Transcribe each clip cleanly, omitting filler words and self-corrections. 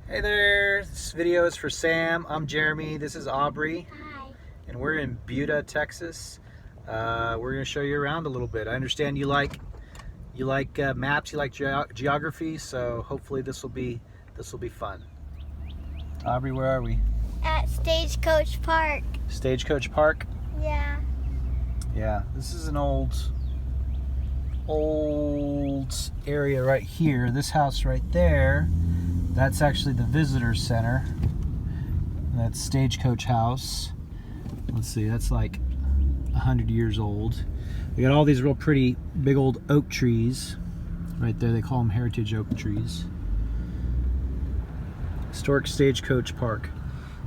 Hey there, this video is for Sam. I'm Jeremy, this is Aubrey. Hi. And we're in Buda, Texas. We're going to show you around a little bit. I understand you like maps, you like geography, so hopefully this will be fun. Aubrey, where are we? At Stagecoach Park. Stagecoach Park? Yeah. Yeah, this is an old area right here. This house right there, that's actually the visitor center. That's Stagecoach House. Let's see, that's like 100 years old. We got all these real pretty big old oak trees right there. They call them heritage oak trees. Historic Stagecoach Park.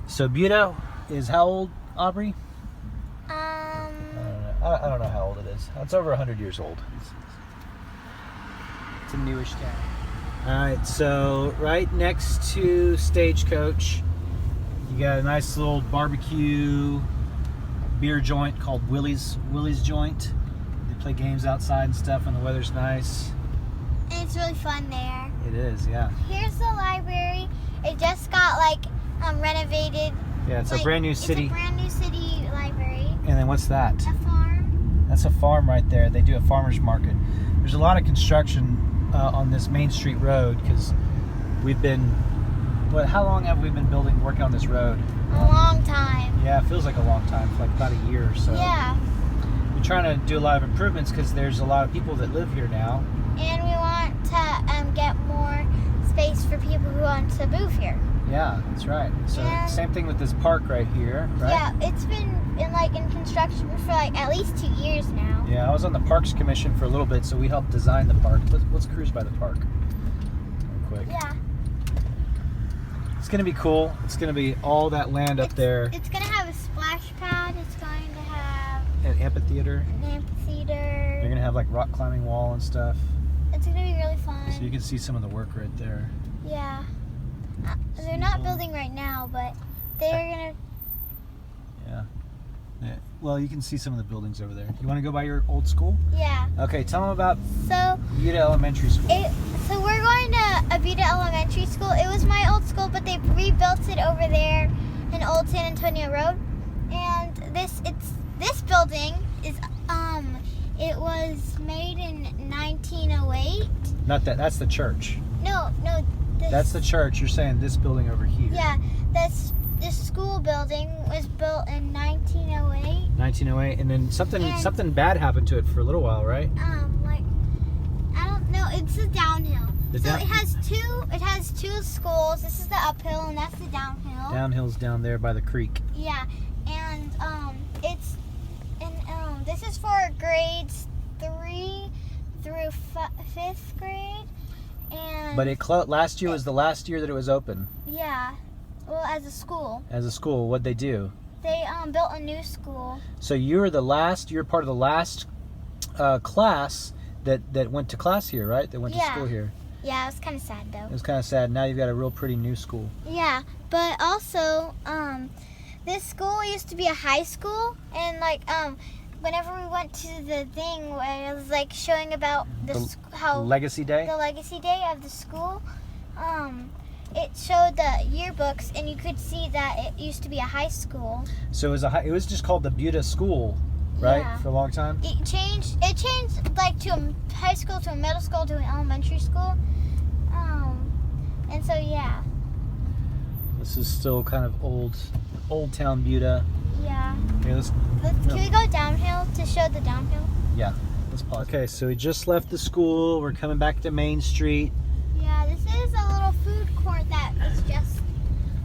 So Buda is how old, Aubrey? I don't know how old it is. It's over 100 years old. It's a newish town. Alright, so right next to Stagecoach, you got a nice little barbecue beer joint called Willie's Joint. They play games outside and stuff when the weather's nice. And it's really fun there. It is, yeah. Here's the library. It just got renovated. Yeah, it's a brand new city. It's a brand new city library. And then what's that? A farm. That's a farm right there. They do a farmer's market. There's a lot of construction on this Main Street road because we've been, how long have we been working on this road? A long time. Yeah, it feels like a long time, for like about a year or so. Yeah. We're trying to do a lot of improvements because there's a lot of people that live here now. And we want to get more space for people who want to move here. Yeah, that's right. So same thing with this park right here, right? Yeah, it's been in construction for at least 2 years now. Yeah, I was on the Parks Commission for a little bit, so we helped design the park. Let's cruise by the park real quick. Yeah. It's going to be cool. It's going to be all that land up there. It's going to have a splash pad. It's going to have an amphitheater. They're going to have like rock climbing wall and stuff. It's going to be really fun. So you can see some of the work right there. Yeah. They're not building right now, but they're going to... Yeah. Well, you can see some of the buildings over there. You want to go by your old school? Yeah. Okay, tell them about Buda So Elementary School. So we're going to Buda Elementary School. It was my old school, but they rebuilt it over there in Old San Antonio Road. And this building is it was made in 1908. Not that. That's the church. No. That's the church. You're saying this building over here. Yeah, this school building was built in 1908. 1908, and then something bad happened to it for a little while, right? I don't know. It's a downhill. It has two schools. This is the uphill, and that's the downhill. Downhill's down there by the creek. Yeah, and this is for grades 3 through 5th grade. But last year was the last year that it was open. Yeah. Well, as a school. As a school, what'd they do? They built a new school. So you're part of the last class that went to class here, right? That went to school here. Yeah, it was kind of sad though. It was kind of sad. Now you've got a real pretty new school. Yeah, but also this school used to be a high school, and whenever we went to the thing where it was showing about Legacy Day? The Legacy Day of the school, it showed the yearbooks, and you could see that it used to be a high school. So it was just called the Buda School, right? Yeah. For a long time? It changed to a high school, to a middle school, to an elementary school. And so, yeah. This is still kind of old town Buda. Yeah. Okay, Can we go downhill to show the downhill? Yeah, let's pause. Okay, so we just left the school. We're coming back to Main Street. Yeah, this is a little food court that is just...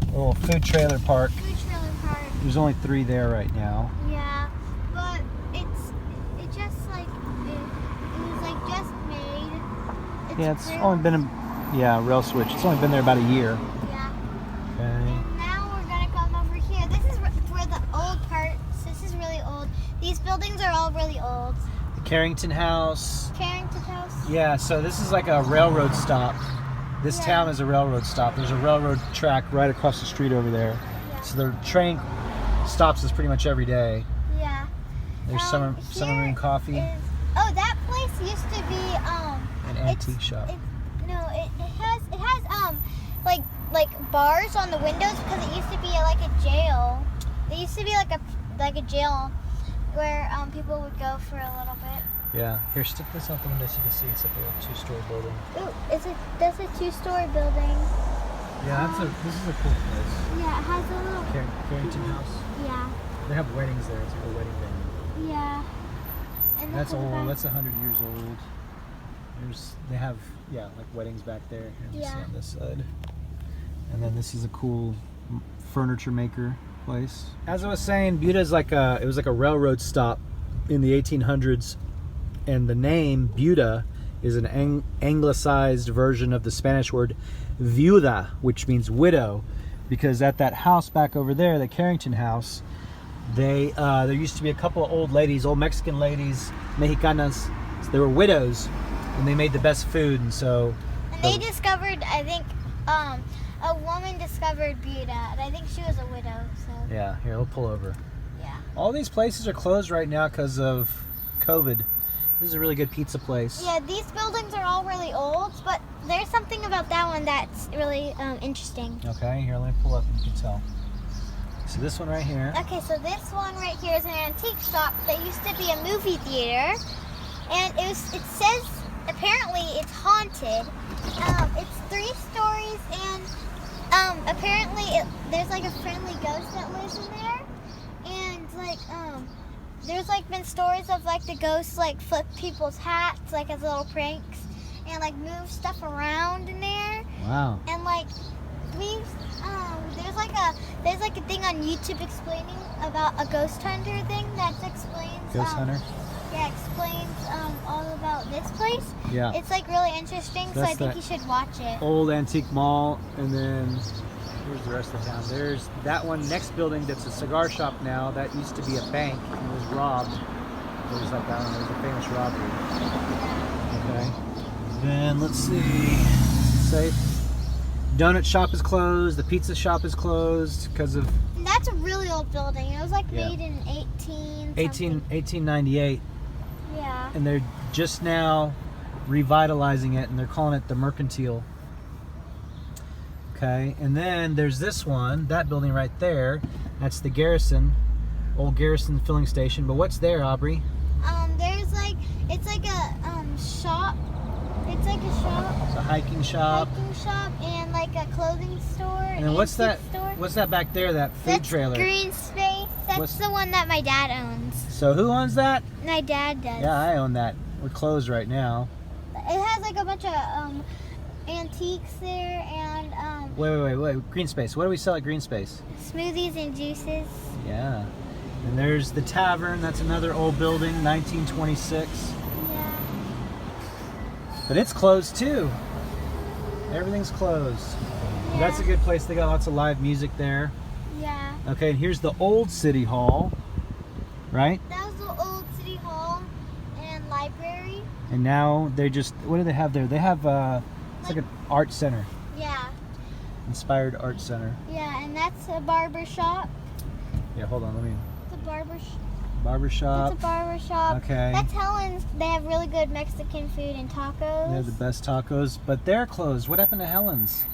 A little food trailer park. Food trailer park. There's only 3 there right now. Yeah, but it was just made. It's only been rail switch. It's only been there about a year. Yeah. Okay. And now we're gonna come over here. This is where the old parts. This is really old. These buildings are all really old. The Carrington House. Carrington House. Yeah, so this is like a railroad stop. This town is a railroad stop. There's a railroad track right across the street over there. Yeah. So the train stops us pretty much every day. Yeah. There's Summer Moon Coffee. That place used to be an antique shop. It has like bars on the windows because it used to be like a jail. It used to be like a jail where people would go for a little bit. Yeah. Here, stick this out the window so you can see. It's like a 2-story building. Ooh, that's a 2-story building. Yeah, this is a cool place. Yeah, it has a little Carrington House. Yeah. They have weddings there. It's like a wedding venue. Yeah. And That's old. That's 100 years old. They have like weddings back there. Yeah. On this side. And then this is a cool furniture maker place. As I was saying, Buda is it was like a railroad stop in the 1800s, and the name Buda is an anglicized version of the Spanish word viuda, which means widow, because at that house back over there, the Carrington House, there used to be a couple of old Mexican ladies, Mexicanas. So they were widows, and they made the best food, and so. And they discovered, I think, a woman discovered Buda, and I think she was a widow. So. Yeah, here, we'll pull over. Yeah. All these places are closed right now because of COVID. This is a really good pizza place. Yeah, these buildings are all really old, but there's something about that one that's really interesting. Okay, here, let me pull up and you can tell. So this one right here. Okay, so this one right here is an antique shop that used to be a movie theater, and it says apparently it's haunted. It's 3 stories, and apparently there's like a friendly ghost that lives in there, and like there's like been stories of like the ghosts like flip people's hats like as little pranks, and like move stuff around in there. Wow. And like there's like a thing on YouTube explaining about a ghost hunter thing that explains Ghost hunter? Yeah, explains all about this place. Yeah. It's like really interesting, so I think you should watch it. Old antique mall, and then here's the rest of the town. There's that one next building that's a cigar shop now. That used to be a bank and was robbed. It was like that one. It was a famous robbery. Okay. Then let's see. Safe. Donut shop is closed. The pizza shop is closed because of. And that's a really old building. It was like made in 1898. Yeah. And they're just now revitalizing it, and they're calling it the Mercantile. Okay, and then there's this one, that building right there. That's the Garrison, old Garrison filling station. But what's there, Aubrey? There's like it's like a shop. It's like a shop. It's a hiking shop. And like a clothing store. And then what's that? Store. What's that back there? That food trailer. Green space. That's the one that my dad owns. So who owns that? My dad does. Yeah, I own that. We're closed right now. It has like a bunch of antiques there and Wait. Green Space. What do we sell at Green Space? Smoothies and juices. Yeah. And there's the tavern. That's another old building, 1926. Yeah. But it's closed too. Everything's closed. Yeah. That's a good place. They got lots of live music there. Yeah. Okay, and here's the old City Hall, right? That was the old City Hall and library. And now they just, what do they have there? They have, it's like an art center. Yeah. Inspired art center. Yeah, and that's a barber shop. Yeah, hold on, let me. It's a barber shop. Barber shop. That's a barber shop. Okay. That's Helen's. They have really good Mexican food and tacos. They have the best tacos, but they're closed. What happened to Helen's?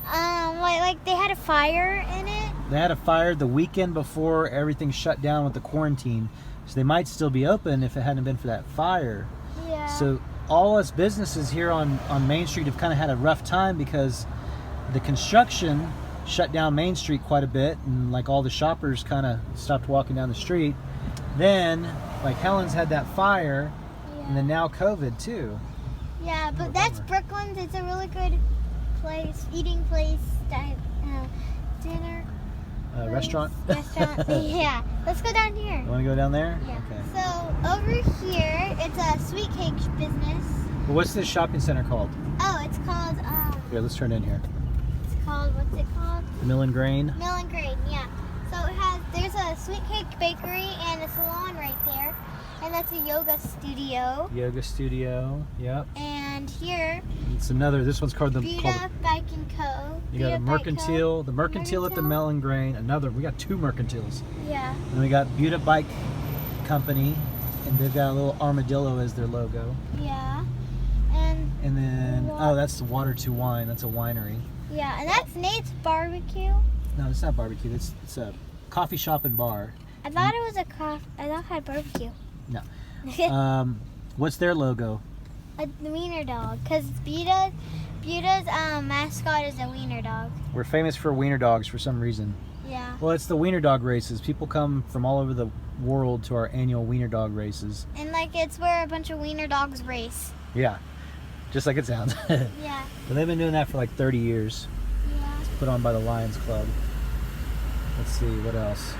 Like they had a fire in it. They had a fire the weekend before everything shut down with the quarantine, so they might still be open if it hadn't been for that fire. Yeah. So all us businesses here on Main Street have kind of had a rough time because the construction shut down Main Street quite a bit, and like all the shoppers kind of stopped walking down the street. Then like Helen's had that fire, and then now COVID too. Yeah, but that's Brooklyn's. It's a really good place, eating place, dinner. Restaurant? Restaurant. Yeah. Let's go down here. You want to go down there? Yeah. Okay. So over here, it's a sweet cake business. Well, what's this shopping center called? Oh, it's called Here, let's turn in here. It's called, what's it called? Mill and Grain. Mill and Grain, yeah. So there's a sweet cake bakery and a salon right there. And that's a yoga studio. Yoga studio, yep. And here, It's another, this one's called the... Buda Bike and Co. You got a Mercantile, the Mercantile at the Mill and Grain, we got 2 Mercantiles. Yeah. And we got Buda Bike Company, and they've got a little armadillo as their logo. Yeah. And then, oh, that's the Water to Wine, that's a winery. Yeah, and that's Nate's barbecue. No, it's not barbecue. It's a coffee shop and bar. I thought it was a coffee. I thought it had barbecue. No. What's their logo? The wiener dog, because Buda's mascot is a wiener dog. We're famous for wiener dogs for some reason. Yeah. Well, it's the wiener dog races. People come from all over the world to our annual wiener dog races. And like it's where a bunch of wiener dogs race. Yeah, just like it sounds. Yeah. But they've been doing that for like 30 years. Yeah. It's put on by the Lions Club. Let's see, what else?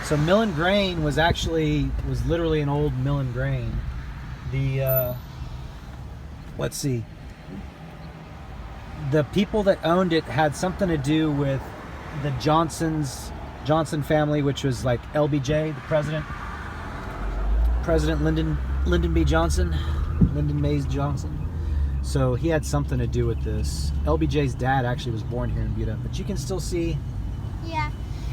So Mill and Grain was literally an old mill and grain. Let's see. The people that owned it had something to do with the Johnson family, which was like LBJ, the President Lyndon B. Johnson, Lyndon Mays Johnson. So he had something to do with this. LBJ's dad actually was born here in Buda, but you can still see. Yeah,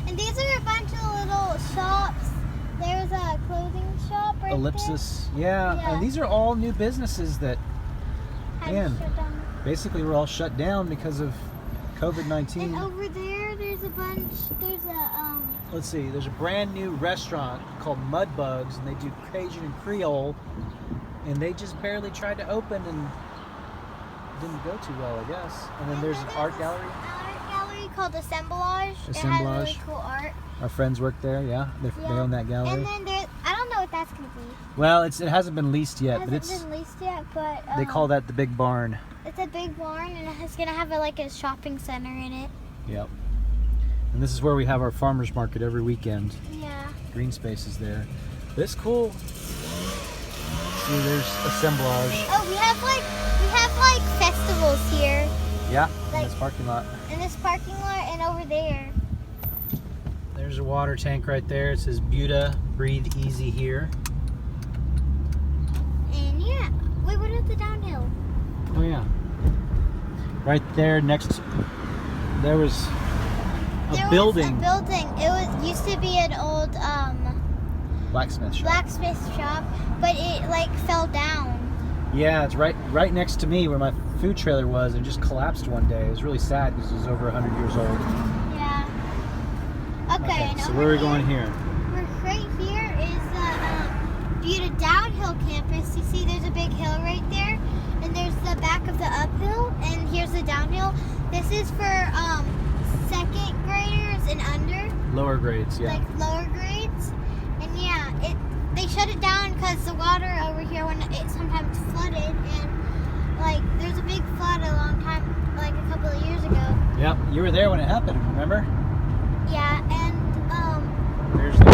and these are a bunch of little shops. There's a clothing shop right Ellipsis. there. Yeah, and these are all new businesses that, man, Shut down. basically were all shut down because of COVID-19. And over there, there's a bunch. There's a Let's see, there's a brand new restaurant called Mudbugs, and they do Cajun and Creole, and they just barely tried to open and didn't go too well, I guess. And then there's an art gallery. Art gallery called Assemblage. It has Assemblage. really cool art. Our friends work there, yeah. They own that gallery. And then there's, I don't know what that's gonna be. Well, it hasn't been leased yet, It but hasn't been leased yet, but they call that the Big Barn. it's a big barn, and it's gonna have a shopping center in it. Yep. And this is where we have our farmers market every weekend. Yeah. Green space is there. But it's cool. See, there's Assemblage. Oh, we have festivals here Yeah, in this parking lot. in this parking lot and over there. There's a water tank right there. It says Buda, breathe easy here. And yeah, wait, what about the downhill? Oh yeah. Right there next, there was a building. Was a building. It used to be an old Blacksmith shop. blacksmith shop, but it fell down. Yeah, it's right next to me where my food trailer was, and it just collapsed one day. It was really sad because it was over 100 years old. Yeah. Okay, and so over where are we going here? Right here is the Buda Downhill campus. You see there's a big hill right there, and there's the back of the uphill, and here's the downhill. This is for second graders and under. Lower grades, yeah. Like lower grades. And yeah, they shut it down because the water over here, when it sometimes flooded, and there's a big flood a long time, a couple of years ago. Yep, you were there when it happened, remember? Yeah, and There's the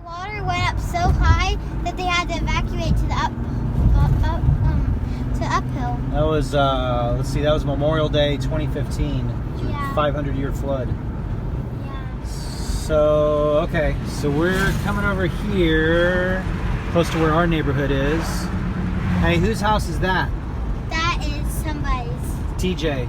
water went up so high that they had to evacuate to the uphill. That was, let's see, that was Memorial Day 2015. It was a Yeah. 500-year flood. Yeah. So, okay, so we're coming over here, close to where our neighborhood is. Hey, whose house is that? That is somebody's. TJ.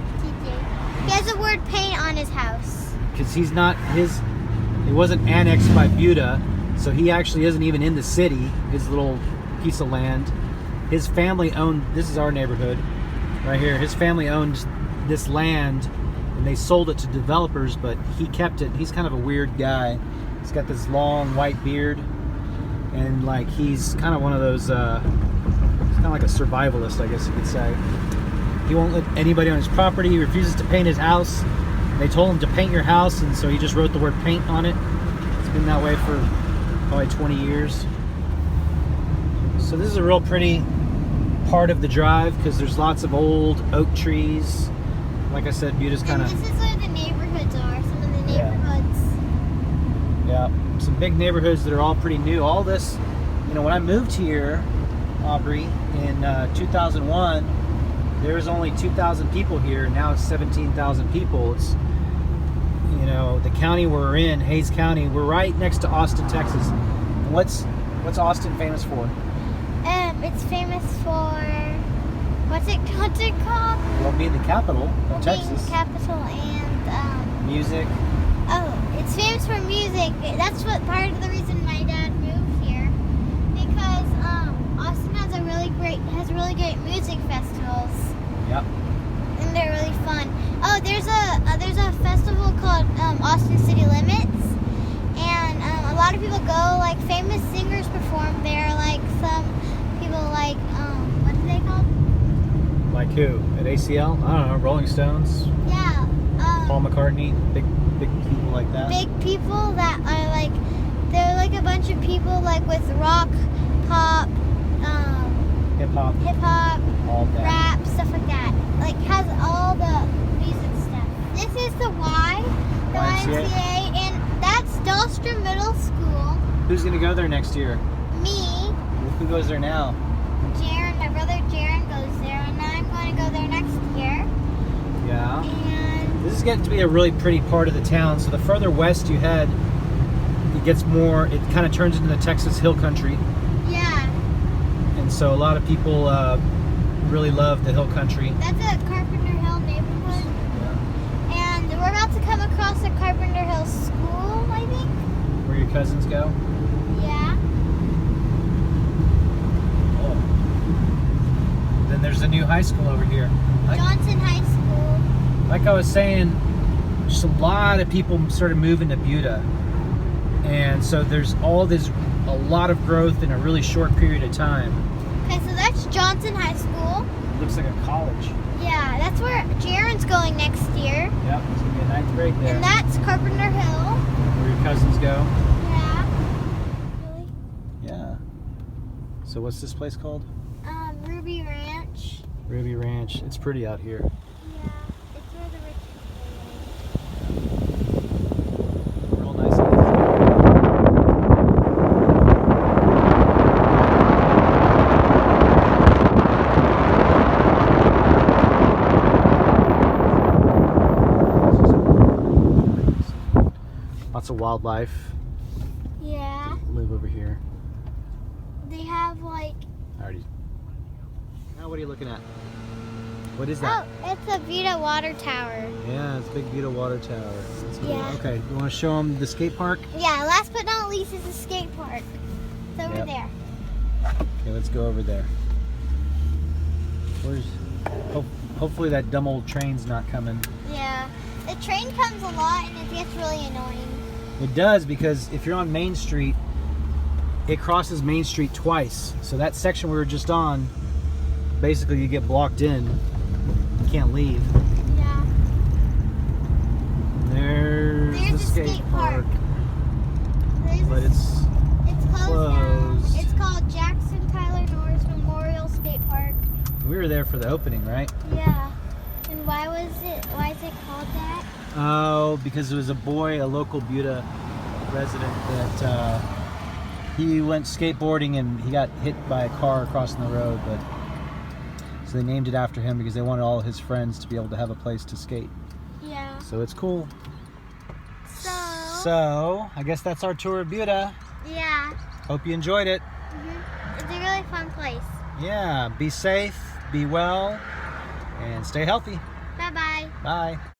He has a word paint on his house. Because it wasn't annexed by Buda, so he actually isn't even in the city, his little piece of land. His family owned, this is our neighborhood, right here. His family owned this land, and they sold it to developers, but he kept it. He's kind of a weird guy. He's got this long white beard, and he's kind of one of those, he's kind of like a survivalist, I guess you could say. He won't let anybody on his property. He refuses to paint his house. They told him to paint your house, and so he just wrote the word paint on it. It's been that way for probably 20 years. So this is a real pretty part of the drive because there's lots of old oak trees. Like I said, Buda's kind of... This is where the neighborhoods are, some of the neighborhoods. Yeah, some big neighborhoods that are all pretty new. All this, when I moved here, Aubrey, in 2001, there was only 2,000 people here. Now it's 17,000 people. It's, the county we're in, Hays County, we're right next to Austin, Texas. And what's Austin famous for? It's famous for, what's it called? Well, being the capital of Texas. Being the capital and, music. Oh, it's famous for music. That's what part of the reason my dad moved here. Because, Austin has really great music festivals. Yep. And and they're really fun. Oh, there's a festival called Austin City Limits, and a lot of people go. Like famous singers perform there. Like some people like what are they called? Like who? At ACL? I don't know. Rolling Stones. Yeah. Paul McCartney. Big people like that. Big people that are like they're like a bunch of people like with rock, pop, Hip hop. All that. rap, stuff like that. Like has all the music stuff. This is the YMCA, and that's Dahlstrom Middle School. Who's gonna go there next year? Me, Who goes there now? Jaron, my brother Jaron goes there, and I'm going to go there next year. Yeah. And This is getting to be a really pretty part of the town. So the further west you head, it gets more. It kind of turns into the Texas Hill Country, yeah, and so a lot of people really love the Hill Country. that's a Carpenter Hill neighborhood. And we're about to come across a Carpenter Hill school, I think. Where your cousins go? Yeah. Oh. Then there's a new high school over here. Johnson High School. Like I was saying, just a lot of people started moving to Buda, and so there's a lot of growth in a really short period of time. Okay, so that's Johnson High School. It looks like a college. Yeah, that's where Jaron's going next year. Yep, it's gonna be a ninth grade there. And that's Carpenter Hill. Where your cousins go. Yeah. Really? Yeah. So what's this place called? Ruby Ranch. Ruby Ranch. It's pretty out here. Yeah, it's where the rich people live. Real nice. Lots of wildlife Yeah. live over here. They have like. I already. Now what are you looking at? What is that? Oh, it's a Vita water tower. Yeah, it's a big Buda water tower. That's cool. Yeah. Okay, you want to show them the skate park? Yeah, last but not least is the skate park. It's over Yep. there. Okay, let's go over there. Where's? Hopefully that dumb old train's not coming. Yeah. The train comes a lot and it gets really annoying. It does, because if you're on Main Street, it crosses Main Street twice. So that section we were just on, basically you get blocked in. You can't leave. Yeah. There's the skate park. But it's It's closed now. closed. It's called Jackson Tyler Norris Memorial Skate Park. we were there for the opening, right? Yeah. And why is it called that? Oh, because it was a local Buda resident that he went skateboarding and he got hit by a car crossing the road, but so they named it after him because they wanted all his friends to be able to have a place to skate. Yeah. So it's cool. So So I guess that's our tour of Buda. yeah. Hope you enjoyed it. It's a really fun place. Yeah, be safe, be well, and stay healthy. Bye-bye. Bye.